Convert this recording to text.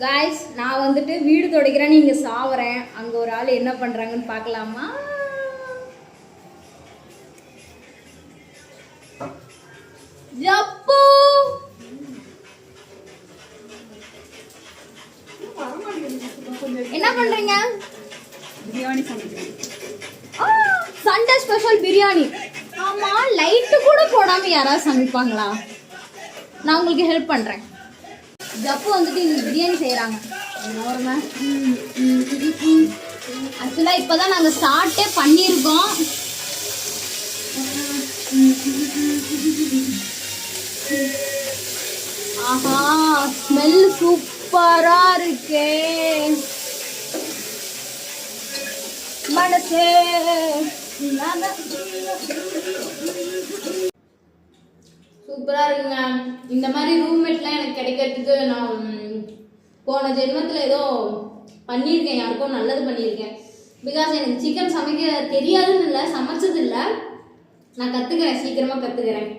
Guys நான் வந்துட்டு வீடு துடைக்கிறேன்னு இங்கே சாவறேன். அங்கே ஒரு ஆள் என்ன பண்ணுறாங்கன்னு பார்க்கலாமா? ஜப்பு என்ன பண்றீங்க? பிரியாணி சமைக்கிறேன். Sunday special biryani. ஆமா, லைட்டு கூட போடாம யாராவது சமைப்பாங்களா? நான் உங்களுக்கு ஹெல்ப் பண்றேன். ஜப்பு வந்துட்டு இந்த பிரியாணி செய்யறாங்க. ஆக்சுவலா இப்பதான் நாங்க ஸ்டார்ட்டே பண்ணிருக்கோம். ஆஹா, ஸ்மெல் சூப்பரா இருக்கே. மனசே சூப்பரா இருக்குங்க. இந்த மாதிரி ரூம்மேட்லாம் எனக்கு கிடைக்கிறதுக்கு நான் போன ஜென்மத்தில் ஏதோ பண்ணியிருக்கேன், யாருக்கும் நல்லது பண்ணியிருக்கேன். பிகாஸ் எனக்கு சிக்கன் சமைக்க தெரியாதுன்னு இல்லை, சமைச்சது இல்லை. நான் கற்றுக்கிறேன், சீக்கிரமாக கற்றுக்கிறேன்.